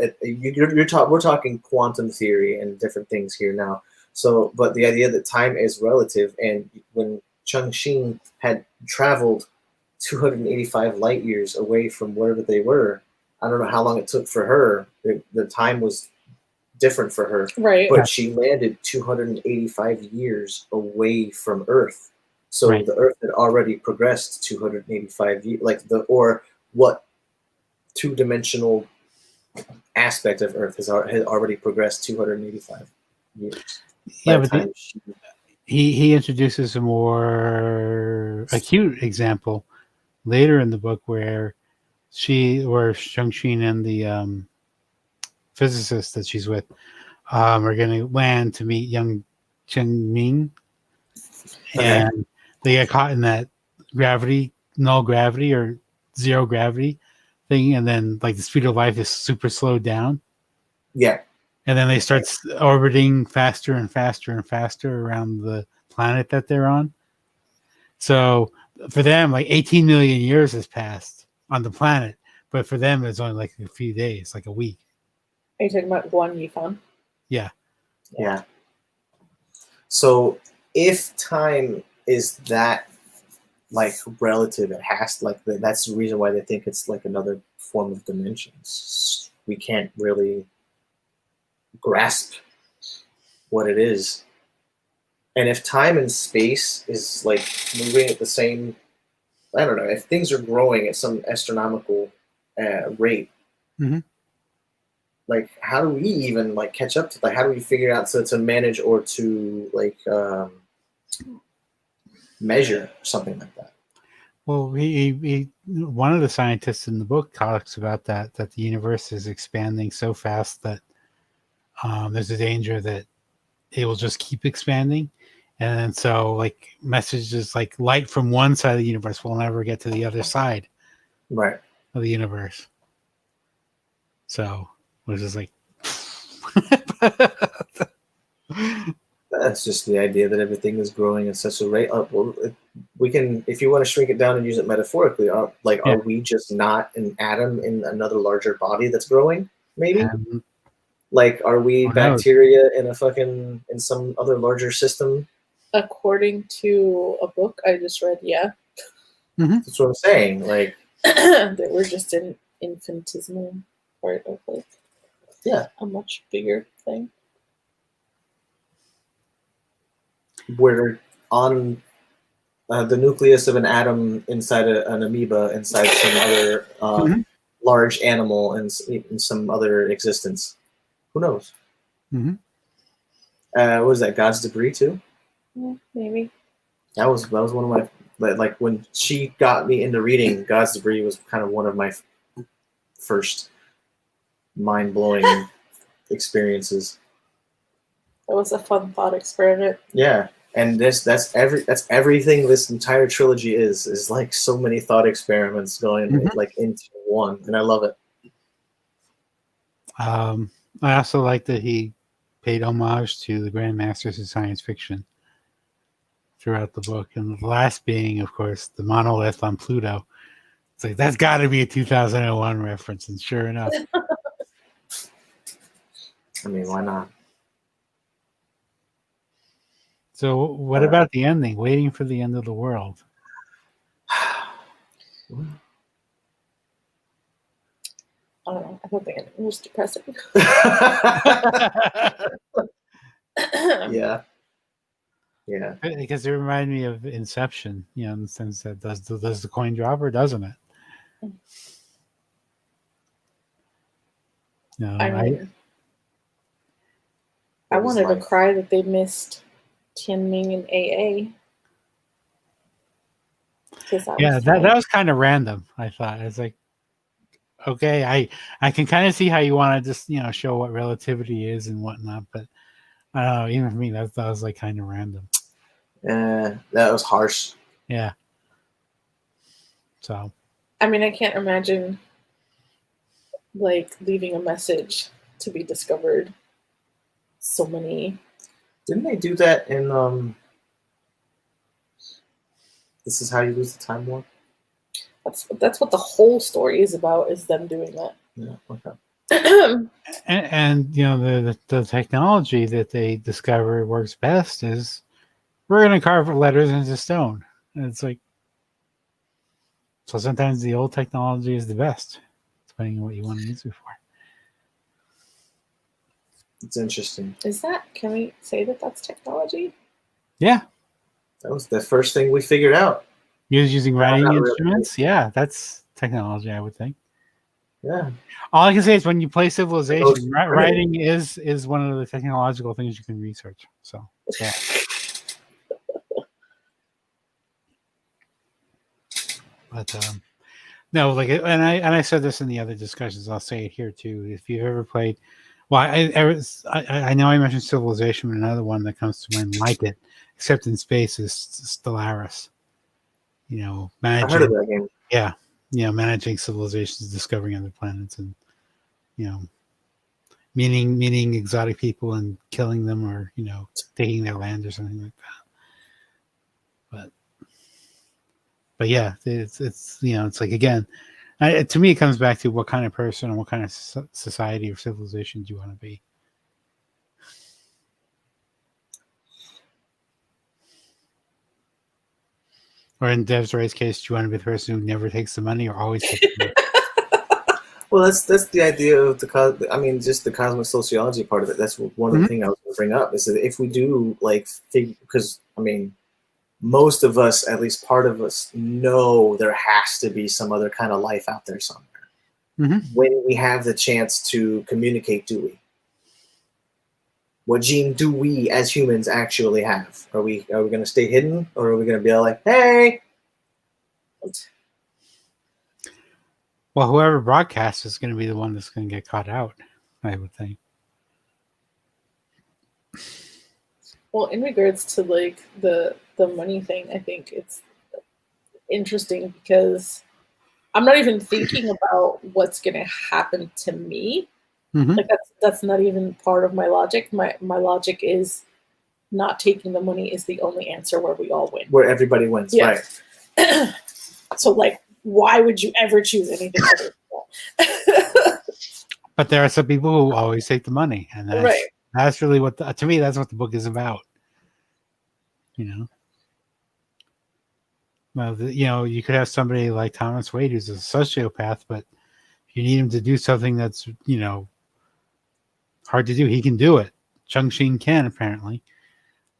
we're talking quantum theory and different things here now. So, but the idea that time is relative, and when Cixin had traveled 285 light years away from wherever they were, I don't know how long it took for her. The time was different for her, Right. but she landed 285 years away from Earth. So Right. the Earth had already progressed 285 years, or what two-dimensional aspect of Earth had already progressed 285 years. Yeah, By the but time he introduces a more acute example later in the book where Shang-Chi and the physicist that she's with are going to land to meet young Chen Ming, Okay. and they get caught in that null gravity or zero gravity thing, and then like the speed of light is super slowed down. Yeah. And then they start orbiting faster and faster and faster around the planet that they're on. So for them, like 18 million years has passed on the planet, but for them, it's only like a few days, like a week. Are you talking about Guan Yifan? Yeah. Yeah. So if time is that like relative, it has that's the reason why they think it's like another form of dimensions. We can't really grasp what it is. And if time and space is like moving at the same, I don't know, if things are growing at some astronomical rate, Mhm. like how do we even like catch up to, like how do we figure out to manage or to like measure something like that? Well, one of the scientists in the book talks about that the universe is expanding so fast that there's a danger that it will just keep expanding. And then so like messages like light from one side of the universe will never get to the other side Right. of the universe. So which is like That's just the idea that everything is growing at such a rate. Well, we can, if you want to shrink it down and use it metaphorically, are we just not an atom in another larger body that's growing? Maybe. Like, are we bacteria in in some other larger system? According to a book I just read, yeah. Mm-hmm. That's what I'm saying. Like that we're just an infinitesimal part of like a much bigger thing. We're on the nucleus of an atom inside an amoeba, inside some other large animal, and in some other existence. Who knows? Mm-hmm. What was that? God's debris too? Yeah, maybe. That was one of my, like when she got me into reading, God's debris was kind of one of my first mind-blowing experiences. That was a fun thought experiment. Yeah. And that's everything this entire trilogy is like so many thought experiments going like into one, and I love it. I also like that he paid homage to the Grand Masters of science fiction throughout the book, and the last being, of course, the monolith on Pluto. It's like that's got to be a 2001 reference, and sure enough. I mean, why not? So, what about the ending? Waiting for the end of the world. I don't know. I don't think it was depressing. Yeah. Because it reminded me of Inception, in the sense that does the coin drop or doesn't it? No, I wanted to cry that they missed Tianming and AA. That was kind of random. I thought it's like, okay, I can kind of see how you want to just show what relativity is and whatnot, but I don't know. Even for me, that was like kind of random. That was harsh. Yeah. So. I mean, I can't imagine like leaving a message to be discovered. So many. Didn't they do that in This Is How You Lose the Time War? That's what the whole story is about, is them doing that. Yeah, okay. and the technology that they discover works best is we're going to carve letters into stone. And it's like, so sometimes the old technology is the best. depending on what you want to use it for. It's interesting. Can we say that that's technology? Yeah. That was the first thing we figured out. Using writing not really. instruments? Yeah, that's technology, I would think. Yeah. All I can say is when you play Civilization, Most writing is one of the technological things you can research. So, yeah. But no, like, and I said this in the other discussions. I'll say it here too. If you've ever played, well, I know I mentioned Civilization, but another one that comes to mind like it, except in space, is Stellaris. You know, I heard of that game. Yeah, managing civilizations, discovering other planets, and meeting exotic people and killing them, or taking their land or something like that. But yeah, it's it's like, again, to me it comes back to what kind of person and what kind of society or civilization do you want to be. Or in Desirai's case, do you want to be the person who never takes the money or always takes the money? Well, that's the idea of just the cosmic sociology part of it. That's one of the things I was going to bring up, is that if we do because most of us, at least part of us, know there has to be some other kind of life out there somewhere. Mm-hmm. When we have the chance to communicate, do we? What gene do we as humans actually have? Are we going to stay hidden, or are we going to be like, hey? Well, whoever broadcasts is going to be the one that's going to get caught out, I would think. Well, in regards to like the money thing, I think it's interesting because I'm not even thinking about what's going to happen to me. Mm-hmm. Like that's not even part of my logic. My logic is not taking the money is the only answer where we all win. Where everybody wins, Yeah. right? So, like, why would you ever choose anything other than that? But there are some people who always take the money, and that's really what to me that's what the book is about. Well, you could have somebody like Thomas Wade who's a sociopath, but if you need him to do something that's hard to do, he can do it. Chung Shing can, apparently,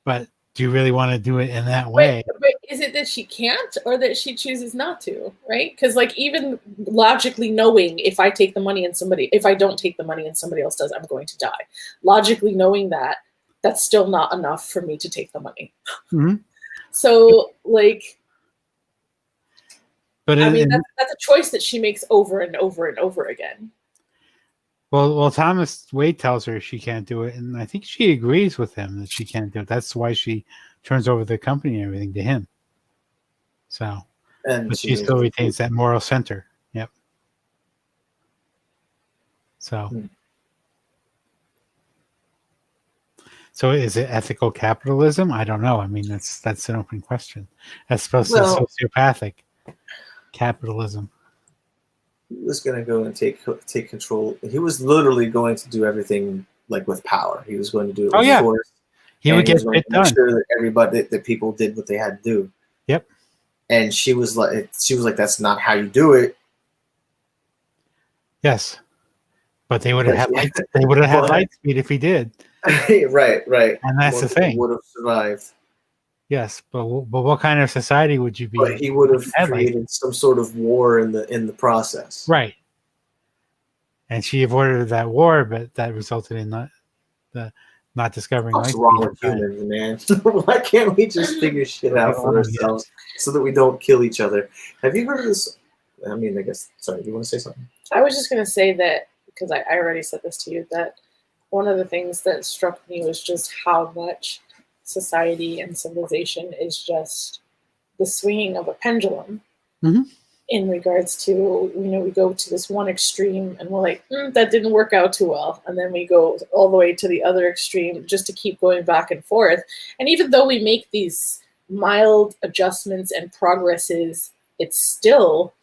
but do you really want to do it in that way? But is it that she can't, or that she chooses not to? Right? Because, like, even logically knowing if I take the money and if I don't take the money and somebody else does, I'm going to die. Logically knowing that, that's still not enough for me to take the money. Mm-hmm. So, like, but that's a choice that she makes over and over and over again. Well, Thomas Wade tells her she can't do it, and I think she agrees with him that she can't do it. That's why she turns over the company and everything to him. So, but she still retains that moral center. Yep. So is it ethical capitalism? I don't know. I mean, that's an open question. As opposed to sociopathic capitalism. He was going to go and take control. He was literally going to do everything like with power. He was going to do it with force. He would get it done. Make sure that that people did what they had to do. Yep. And she was like, that's not how you do it. Yes, but they would have had light. They would have had light speed if he did. Right. And that's the thing. Would have survived. Yes, but what kind of society would you be? But he would have created some sort of war in the process. Right. And she avoided that war, but that resulted in not discovering life. What's wrong with humans, man? Why can't we just figure shit out for ourselves so that we don't kill each other? Have you heard of this? I mean, I guess. Sorry, do you want to say something? I was just going to say that, because I already said this to you, that one of the things that struck me was just how much society and civilization is just the swinging of a pendulum. Mm-hmm. In regards to, we go to this one extreme and we're like, that didn't work out too well. And then we go all the way to the other extreme just to keep going back and forth. And even though we make these mild adjustments and progresses, it's still,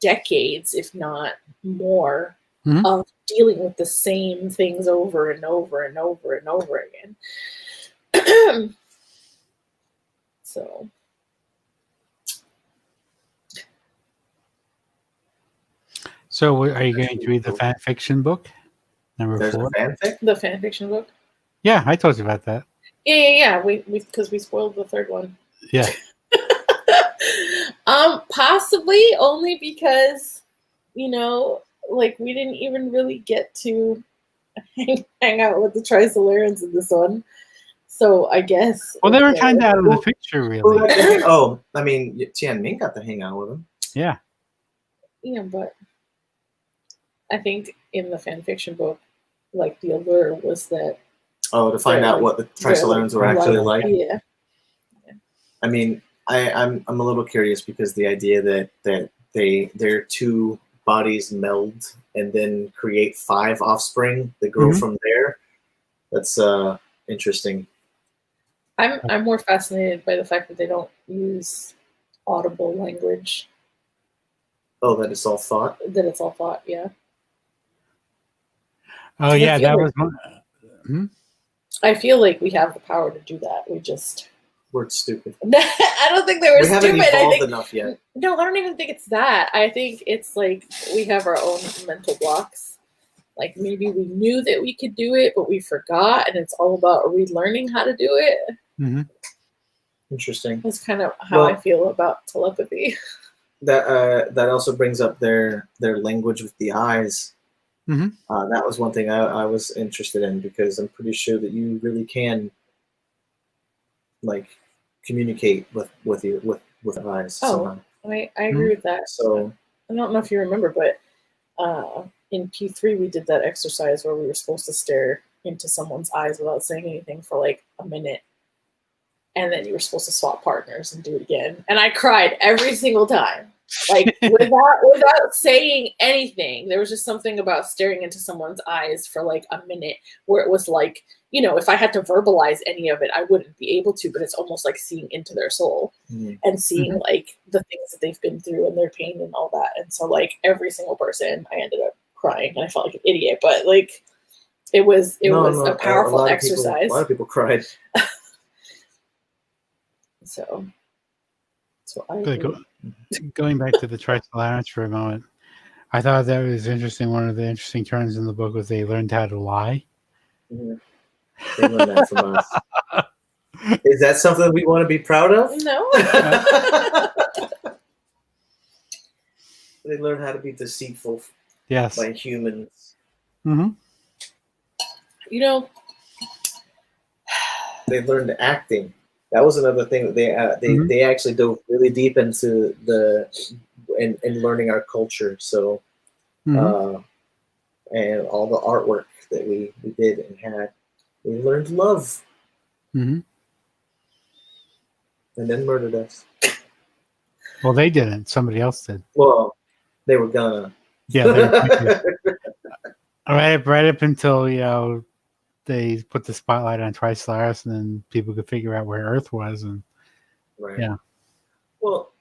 decades, if not more, of dealing with the same things over and over and over and over again. So are you going to read the fan fiction book? Number There's 4? a fanfic? The fan fiction book. Yeah, I told you about that. Yeah. We because we spoiled the third one. Yeah. Possibly only because, like we didn't even really get to hang out with the Trisolarans in this one. So I guess. Well, they were kind of out of the picture, really. Oh, I mean, Tian Ming got to hang out with him. Yeah. Yeah, but I think in the fan fiction book, like the allure was that. Oh, to find out what the Trisolarans were actually like. Yeah. I mean, I'm a little curious because the idea that their two bodies meld and then create 5 offspring that grow from there. That's interesting. I'm more fascinated by the fact that they don't use audible language. Oh, that it's all thought? That it's all thought, yeah. Oh, yeah, that was one. I feel like we have the power to do that. We're stupid. I don't think they were stupid. We haven't evolved enough yet. No, I don't even think it's that. I think it's like we have our own mental blocks. Like maybe we knew that we could do it, but we forgot, and it's all about relearning how to do it. Mm-hmm. Interesting. That's kind of how I feel about telepathy. That also brings up their language with the eyes. Mm-hmm. That was one thing I was interested in because I'm pretty sure that you really can like communicate with eyes. Oh, somehow. I agree with that. So I don't know if you remember, but in P3 we did that exercise where we were supposed to stare into someone's eyes without saying anything for like a minute, and then you were supposed to swap partners and do it again. And I cried every single time, like without saying anything. There was just something about staring into someone's eyes for like a minute where it was like, if I had to verbalize any of it, I wouldn't be able to, but it's almost like seeing into their soul and seeing like the things that they've been through and their pain and all that. And so like every single person, I ended up crying and I felt like an idiot, but like it was a powerful exercise. A lot of people cried. So I going back to the Trisolarans for a moment, I thought that was interesting. One of the interesting turns in the book was they learned how to lie. Mm-hmm. They learned that from us. Is that something we want to be proud of? No. They learn how to be deceitful. Yes. By humans. Mm-hmm. They learned acting. That was another thing that they actually dove really deep into in learning our culture. So, and all the artwork that we did and had. We learned love. Mm-hmm. And then murdered us. Well, they didn't. Somebody else did. Well, they were gonna. Yeah. Right up until, they put the spotlight on Trisolaris and then people could figure out where Earth was. And yeah. Well,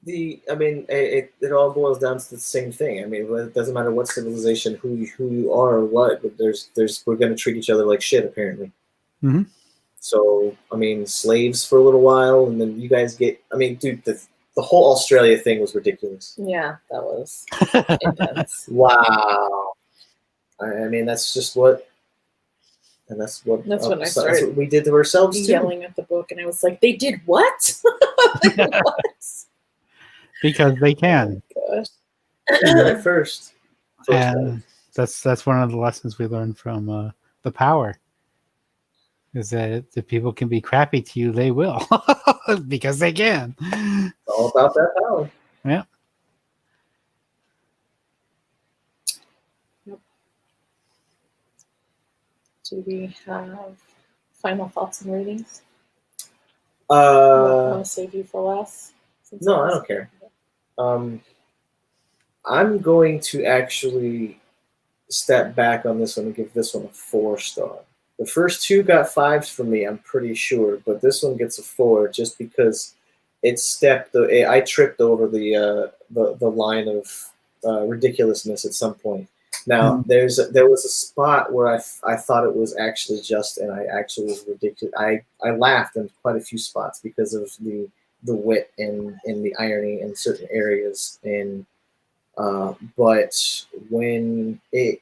it all boils down to the same thing. I mean, it doesn't matter what civilization, who you are or what, but we're going to treat each other like shit, apparently. Mm-hmm. So, I mean, slaves for a little while, and then you guys get, dude, the whole Australia thing was ridiculous. Yeah, that was intense. Wow. I mean, that's just what, and that's what we did to ourselves too. Yelling at the book, and I was like, they did what? What? Because they can. Oh my gosh. Right first. And that's one of the lessons we learned from The Power. Is that if people can be crappy to you, they will. Because they can. It's all about that power. Yeah. Yep. Do we have final thoughts and ratings? I want to save you for last. No, I don't care. I'm going to actually step back on this one and give this one a 4-star. The first 2 got 5s from me, I'm pretty sure, but this one gets a 4 just because I tripped over the line of ridiculousness at some point. Now there was a spot where I thought it was actually just, and I actually was ridiculous. I laughed in quite a few spots because of the wit and the irony in certain areas, and But when I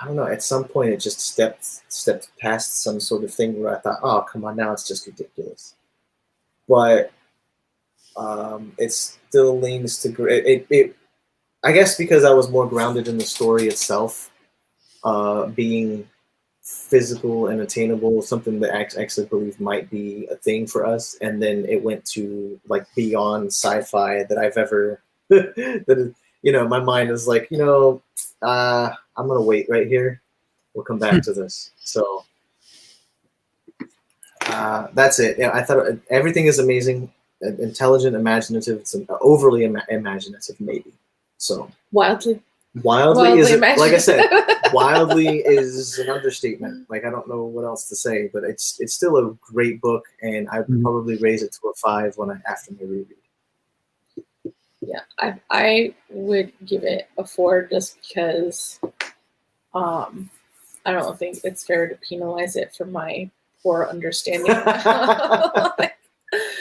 don't know, at some point it just stepped past some sort of thing where I thought, oh, come on, now it's just ridiculous. But it still leans to I guess because I was more grounded in the story itself, being physical and attainable, something that I actually believe might be a thing for us, and then it went to like beyond sci-fi that I've ever that my mind is like, I'm gonna wait right here. We'll come back to this. So that's it. Yeah, I thought everything is amazing, intelligent, imaginative. It's overly imaginative, maybe. So Wildly is imaginative. Like I said, wildly is an understatement. Like I don't know what else to say, but it's still a great book, and I'd probably raise it to a 5 after my reread. Yeah, I would give it a 4 just because I don't think it's fair to penalize it for my poor understanding.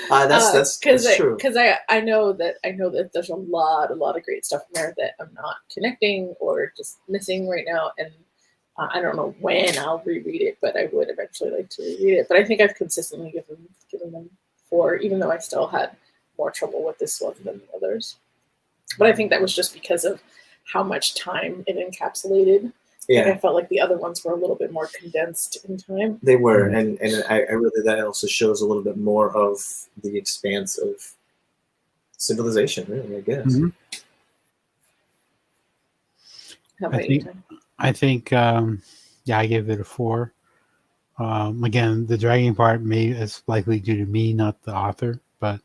That's true. Because I know that there's a lot of great stuff in there that I'm not connecting or just missing right now, and I don't know when I'll reread it, but I would eventually like to reread it. But I think I've consistently given them 4, even though I still had more trouble with this one than the others. But I think that was just because of how much time it encapsulated. Yeah, like I felt like the other ones were a little bit more condensed in time. They were, and I really, that also shows a little bit more of the expanse of civilization, really, I guess. Mm-hmm. How about you, Tom? I think I gave it a 4. Again, the dragging part is likely due to me, not the author, but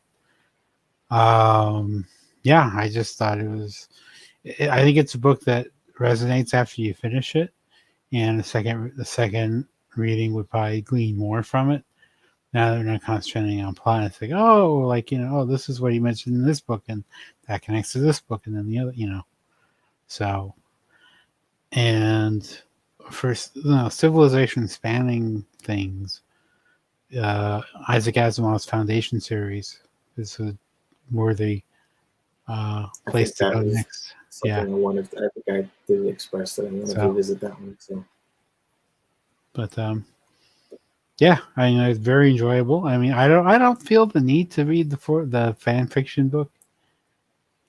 I just thought it was. I think it's a book that resonates after you finish it, and the second reading would probably glean more from it. Now they're not concentrating on plot. It's like, this is what he mentioned in this book, and that connects to this book, and then the other, So, and for civilization spanning things, Isaac Asimov's Foundation series is a worthy place to go next. I wanted. I think I did express that I wanted to visit that one. So, but I mean, it's very enjoyable. I mean, I don't feel the need to read the fan fiction book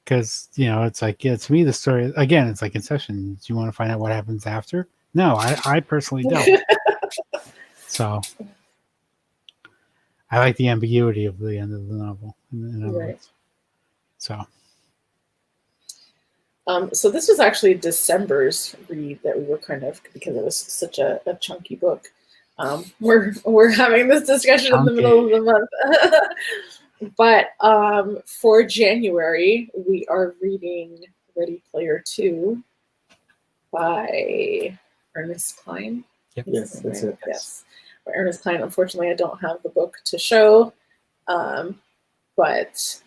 because it's like to me the story again. It's like Inception. Do you want to find out what happens after? No, I personally don't. So I like the ambiguity of the end of the novel. Right. So. So this was actually December's read that we were because it was such a chunky book. We're having this discussion in the middle of the month. But for January, we are reading Ready Player 2 by Ernest Cline. Yep. Yes, that's it. Yes. By Ernest Cline. Unfortunately, I don't have the book to show, but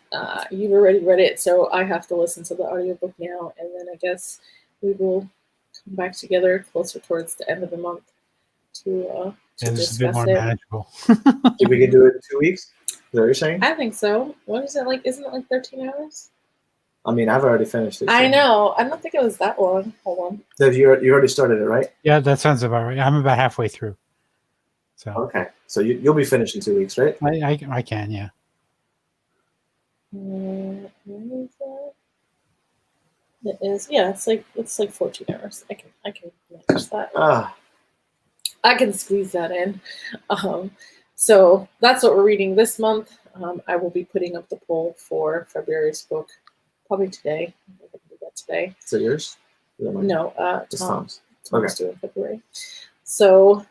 you've already read it, so I have to listen to the audiobook now, and then I guess we will come back together closer towards the end of the month to it's a bit more it. manageable. Think we can do it in 2 weeks? Is that what you're saying? I think so. What is it like? Isn't it like 13 hours? I mean, I've already finished it. I know. I don't think it was that long. Hold on. So you already started it, right? Yeah, that sounds about right. I'm about halfway through. So okay, so you'll be finished in 2 weeks, right? I can, yeah. What is that? It is. Yeah, it's like 14 hours. I can manage that. I can squeeze that in. So that's what we're reading this month. I will be putting up the poll for February's book probably today. I'm going to do that today. Is it yours? No, Tom's. Tom's doing February. So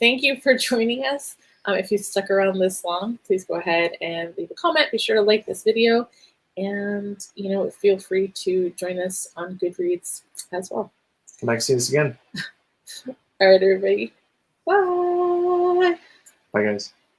thank you for joining us. If you stuck around this long, please go ahead and leave a comment. Be sure to like this video, and feel free to join us on Goodreads as well. Come back and see us again. All right, everybody. Bye. Bye, guys.